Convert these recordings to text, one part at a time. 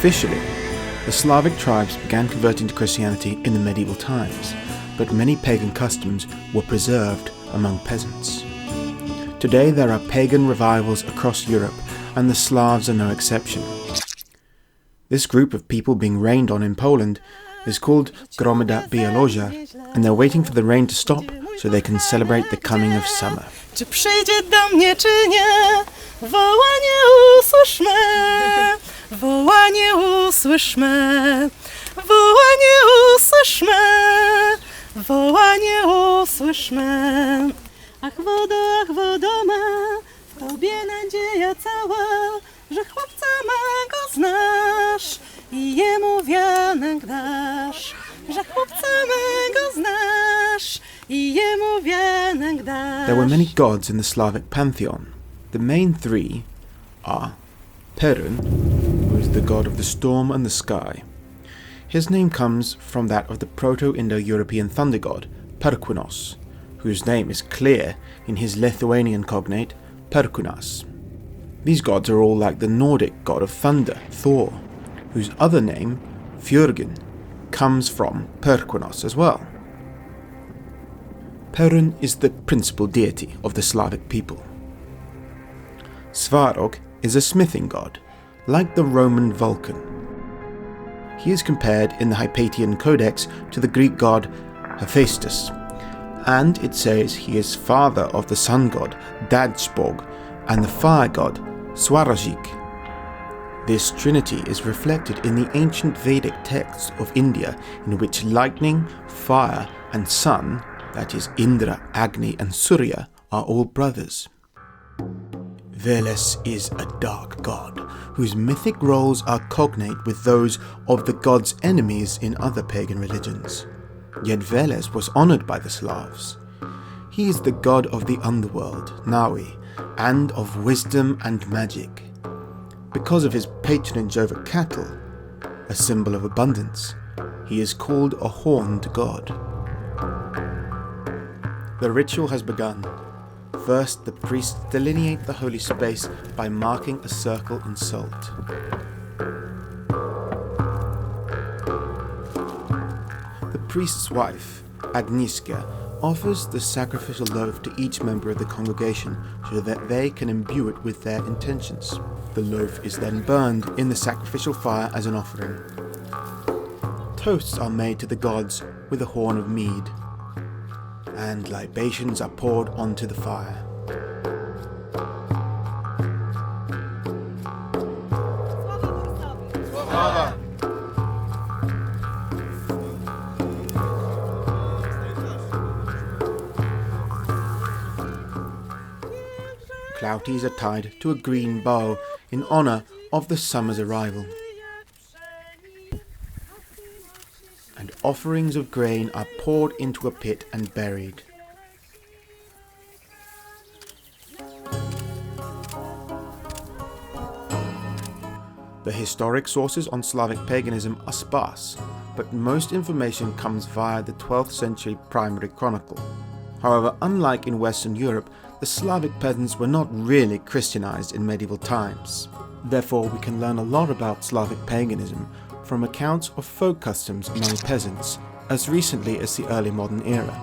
Officially, the Slavic tribes began converting to Christianity in the medieval times, but many pagan customs were preserved among peasants. Today there are pagan revivals across Europe, and the Slavs are no exception. This group of people being rained on in Poland is called GROMADA BIAŁOŻAR, and they're waiting for the rain to stop so they can celebrate the coming of summer. Czy przyjdzie do mnie, czy nie? Wołanie usłyszmy, wołanie usłyszmy, wołanie usłyszmy, wołanie usłyszmy. Ach wodo ma, w tobie nadzieja cała, że chłopca mego znasz i jemu wianek dasz, że chłopca mego znasz i jemu wianek dasz. There were many gods in the Slavic pantheon. The main three are Perun, who is the god of the storm and the sky. His name comes from that of the Proto-Indo-European thunder god, Perkunos, whose name is clear in his Lithuanian cognate, Perkunas. These gods are all like the Nordic god of thunder, Thor, whose other name, Fjörgyn, comes from Perkunos as well. Perun is the principal deity of the Slavic people. Svarog is a smithing god, like the Roman Vulcan. He is compared in the Hypatian Codex to the Greek god Hephaestus, and it says he is father of the sun god Dagspog and the fire god Svarog. This trinity is reflected in the ancient Vedic texts of India, in which lightning, fire and sun, that is Indra, Agni and Surya, are all brothers. Veles is a dark god, whose mythic roles are cognate with those of the god's enemies in other pagan religions. Yet Veles was honoured by the Slavs. He is the god of the underworld, Naui, and of wisdom and magic. Because of his patronage over cattle, a symbol of abundance, he is called a horned god. The ritual has begun. First, the priests delineate the holy space by marking a circle in salt. The priest's wife, Agnieszka, offers the sacrificial loaf to each member of the congregation so that they can imbue it with their intentions. The loaf is then burned in the sacrificial fire as an offering. Toasts are made to the gods with a horn of mead, and libations are poured onto the fire. Clouties are tied to a green bow in honour of the summer's arrival. And offerings of grain are poured into a pit and buried. The historic sources on Slavic paganism are sparse, but most information comes via the 12th century primary chronicle. However, unlike in Western Europe, the Slavic peasants were not really Christianized in medieval times. Therefore, we can learn a lot about Slavic paganism from accounts of folk customs among peasants as recently as the early modern era.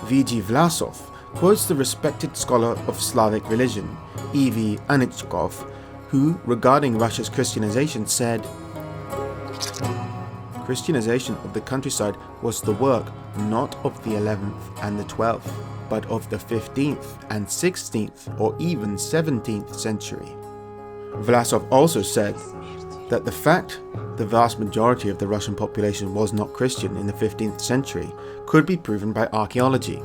V.G. Vlasov quotes the respected scholar of Slavic religion, E.V. Anichkov, who, regarding Russia's Christianization, said, "Christianization of the countryside was the work not of the 11th and the 12th, but of the 15th and 16th or even 17th century." Vlasov also said that the fact the vast majority of the Russian population was not Christian in the 15th century could be proven by archaeology.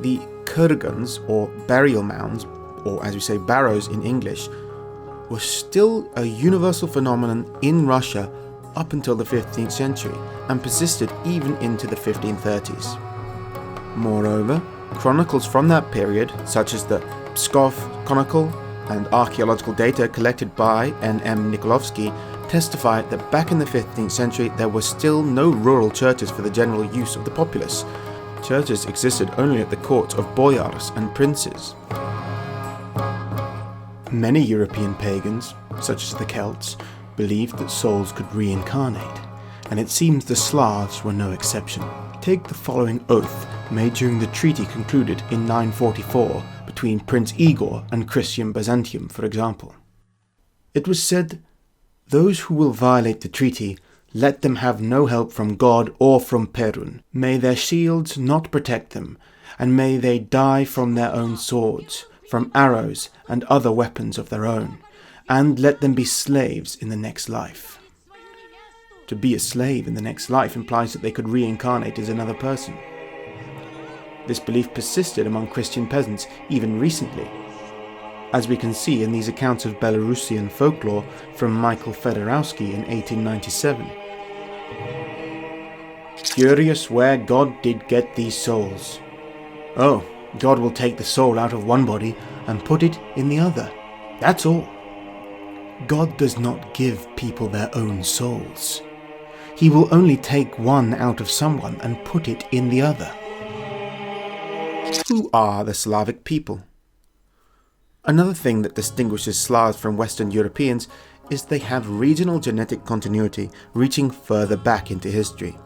The kurgans, or burial mounds, or as we say barrows in English, were still a universal phenomenon in Russia up until the 15th century and persisted even into the 1530s. Moreover, chronicles from that period, such as the Pskov Chronicle and archaeological data collected by N.M. Nikolovsky, testify that back in the 15th century there were still no rural churches for the general use of the populace. Churches existed only at the courts of boyars and princes. Many European pagans, such as the Celts, believed that souls could reincarnate, and it seems the Slavs were no exception. Take the following oath made during the treaty concluded in 944 between Prince Igor and Christian Byzantium, for example. It was said, "Those who will violate the treaty, let them have no help from God or from Perun. May their shields not protect them, and may they die from their own swords, from arrows and other weapons of their own, and let them be slaves in the next life." To be a slave in the next life implies that they could reincarnate as another person. This belief persisted among Christian peasants even recently, as we can see in these accounts of Belarusian folklore from Michael Fedorowski in 1897. Curious where God did get these souls. Oh, God will take the soul out of one body and put it in the other. That's all. God does not give people their own souls. He will only take one out of someone and put it in the other. Who are the Slavic people? Another thing that distinguishes Slavs from Western Europeans is they have regional genetic continuity reaching further back into history.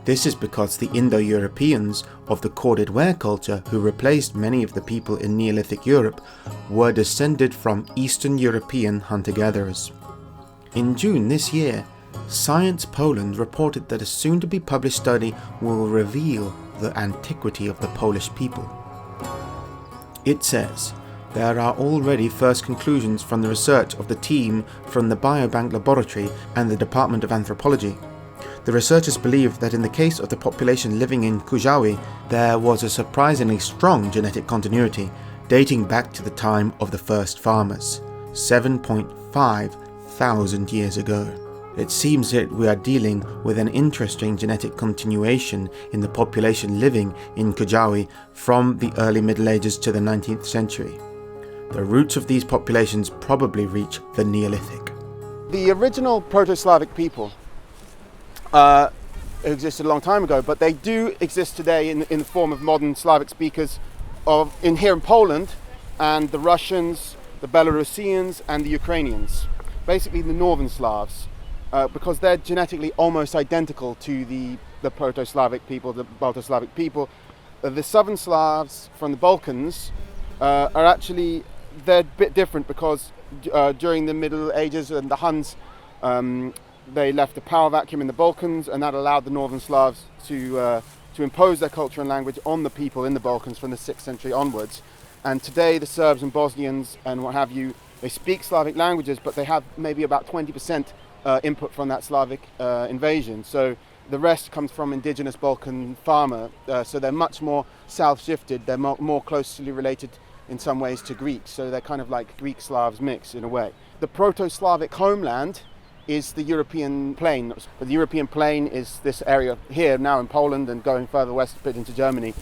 This is because the Indo-Europeans of the corded ware culture, who replaced many of the people in Neolithic Europe, were descended from Eastern European hunter-gatherers. In June this year, Science Poland reported that a soon-to-be-published study will reveal the antiquity of the Polish people. It says, there are already first conclusions from the research of the team from the Biobank Laboratory and the Department of Anthropology. The researchers believe that in the case of the population living in Kujawi, there was a surprisingly strong genetic continuity, dating back to the time of the first farmers, 7.5 thousand years ago. It seems that we are dealing with an interesting genetic continuation in the population living in Kujawi from the early Middle Ages to the 19th century. The roots of these populations probably reach the Neolithic. The original Proto-Slavic people existed a long time ago, but they do exist today in the form of modern Slavic speakers here in Poland, and the Russians, the Belarusians and the Ukrainians, basically the northern Slavs, because they're genetically almost identical to the Proto-Slavic people, the Balto-Slavic people. The southern Slavs from the Balkans are actually, they're a bit different because during the Middle Ages and the Huns, they left a power vacuum in the Balkans, and that allowed the northern Slavs to impose their culture and language on the people in the Balkans from the 6th century onwards. And today the Serbs and Bosnians and what have you, they speak Slavic languages, but they have maybe about 20% input from that Slavic invasion. So the rest comes from indigenous Balkan farmer, so they're much more south-shifted. They're more closely related in some ways to Greeks, so they're kind of like Greek Slavs mix in a way. The Proto-Slavic homeland is the European plain. But the European plain is this area here now in Poland and going further west a bit into Germany.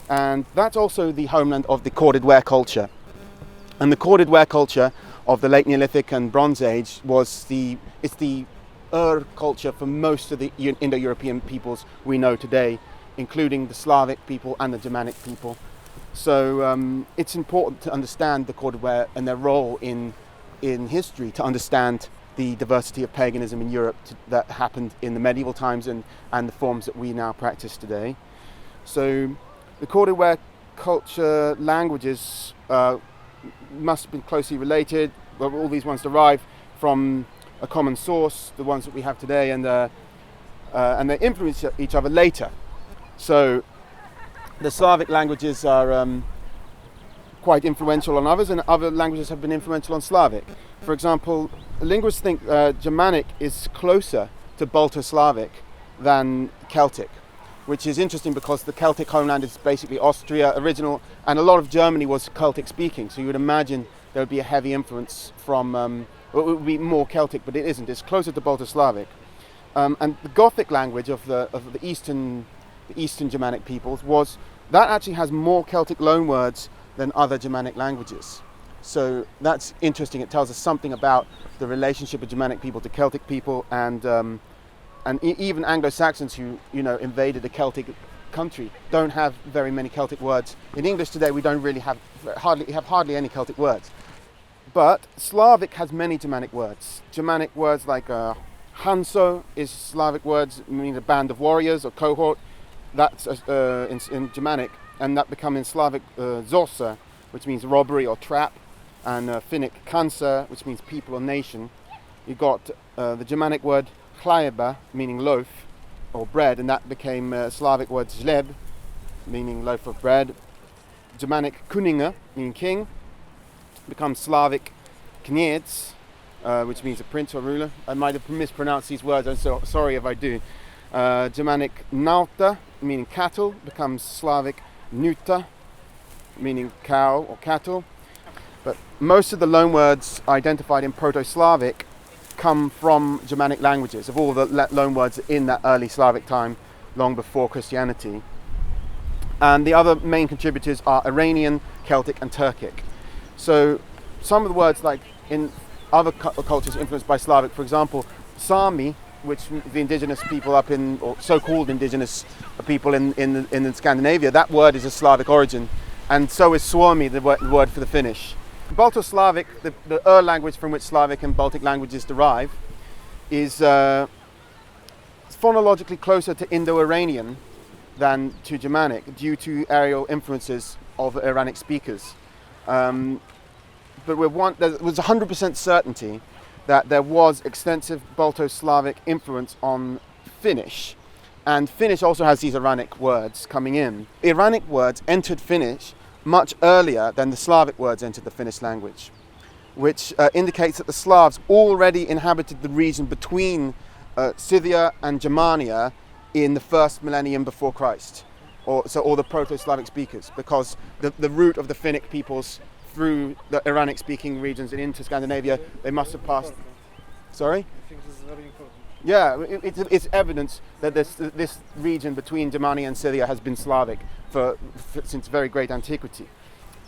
And that's also the homeland of the corded ware culture. And the corded ware culture of the late Neolithic and Bronze Age it's the culture for most of the Indo-European peoples we know today, including the Slavic people and the Germanic people. So it's important to understand the corded ware and their role in history, to understand the diversity of paganism in Europe that happened in the medieval times and the forms that we now practice today. So the corded ware culture languages must have been closely related. Well, all these ones derive from a common source, the ones that we have today, and they influence each other later. So the Slavic languages are quite influential on others, and other languages have been influential on Slavic. For example, linguists think Germanic is closer to Balto-Slavic than Celtic, which is interesting because the Celtic homeland is basically Austria original, and a lot of Germany was Celtic speaking, so you would imagine there would be a heavy influence from, it would be more Celtic, but it isn't. It's closer to Balto-Slavic. And the Gothic language of the Eastern Germanic peoples that actually has more Celtic loanwords than other Germanic languages. So that's interesting. It tells us something about the relationship of Germanic people to Celtic people, and even Anglo-Saxons who invaded a Celtic country don't have very many Celtic words. In English today, we don't really have hardly any Celtic words. But Slavic has many Germanic words. Germanic words like Hanso is Slavic words meaning a band of warriors or cohort. That's in Germanic, and that become in Slavic Zosa, which means robbery or trap, and Finnic Kansa, which means people or nation. You got the Germanic word chleba, meaning loaf or bread, and that became Slavic word zleb, meaning loaf of bread. Germanic kuninga, meaning king, becomes Slavic kniec, which means a prince or ruler. I might have mispronounced these words, I'm so sorry if I do. Germanic nauta, meaning cattle, becomes Slavic nuta, meaning cow or cattle. But most of the loanwords identified in Proto-Slavic come from Germanic languages, of all the loanwords in that early Slavic time, long before Christianity. And the other main contributors are Iranian, Celtic and Turkic. So some of the words like in other cultures influenced by Slavic, for example, Sami, which the indigenous people up in, or so-called indigenous people in Scandinavia, that word is a Slavic origin. And so is Suomi, the word for the Finnish. Balto-Slavic, the language from which Slavic and Baltic languages derive, is phonologically closer to Indo-Iranian than to Germanic due to areal influences of Iranic speakers. But there was 100% certainty that there was extensive Balto-Slavic influence on Finnish. And Finnish also has these Iranic words coming in. Iranic words entered Finnish much earlier than the Slavic words entered the Finnish language, which indicates that the Slavs already inhabited the region between Scythia and Germania in the first millennium before Christ, or the Proto-Slavic speakers, because the route of the Finnic peoples through the Iranic-speaking regions and into Scandinavia, they must have passed. Sorry? I think this is very important. Yeah, it's evidence that this region between Germania and Scythia has been Slavic since very great antiquity.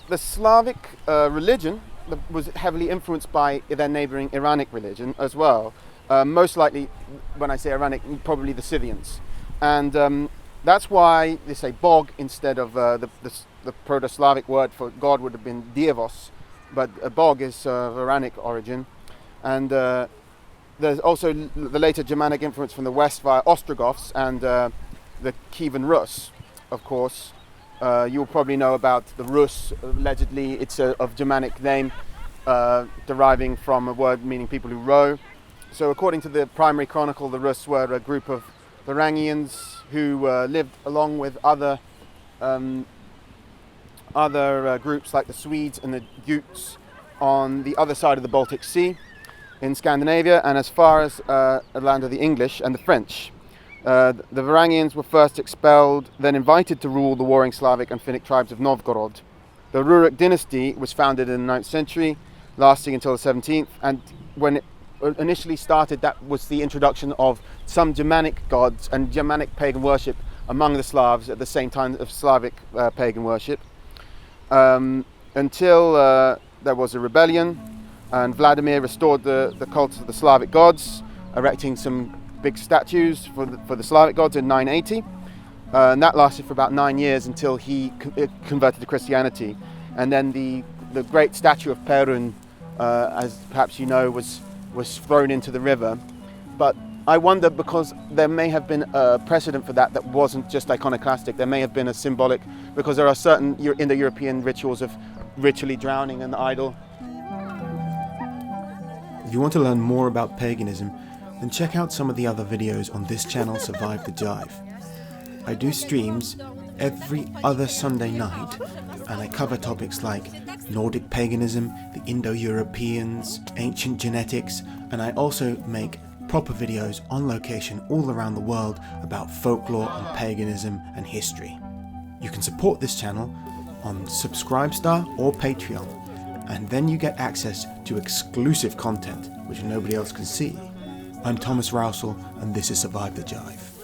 The Slavic religion was heavily influenced by their neighboring Iranic religion as well. Most likely, when I say Iranic, probably the Scythians. And that's why they say Borg instead of the Proto-Slavic word for God would have been Dievos, but Borg is of Iranic origin. And there's also the later Germanic influence from the west via Ostrogoths and the Kievan Rus, of course. You'll probably know about the Rus, allegedly it's of Germanic name, deriving from a word meaning people who row. So according to the primary chronicle, the Rus were a group of Varangians who lived along with other groups like the Swedes and the Utes on the other side of the Baltic Sea in Scandinavia and as far as the land of the English and the French. The Varangians were first expelled, then invited to rule the warring Slavic and Finnic tribes of Novgorod. The Rurik dynasty was founded in the 9th century, lasting until the 17th, and when it initially started, that was the introduction of some Germanic gods and Germanic pagan worship among the Slavs at the same time of Slavic pagan worship, until there was a rebellion and Vladimir restored the cult of the Slavic gods, erecting some big statues for the Slavic gods in 980, and that lasted for about 9 years until he converted to Christianity. And then the great statue of Perun, as perhaps you know, was thrown into the river. But I wonder, because there may have been a precedent for that wasn't just iconoclastic, there may have been a symbolic, because there are certain Indo-European rituals of ritually drowning an idol. If you want to learn more about paganism, then check out some of the other videos on this channel, Survive the Jive. I do streams every other Sunday night, and I cover topics like Nordic paganism, the Indo-Europeans, ancient genetics, and I also make proper videos on location all around the world about folklore and paganism and history. You can support this channel on Subscribestar or Patreon, and then you get access to exclusive content which nobody else can see. I'm Thomas Rousel, and this is Survive the Jive.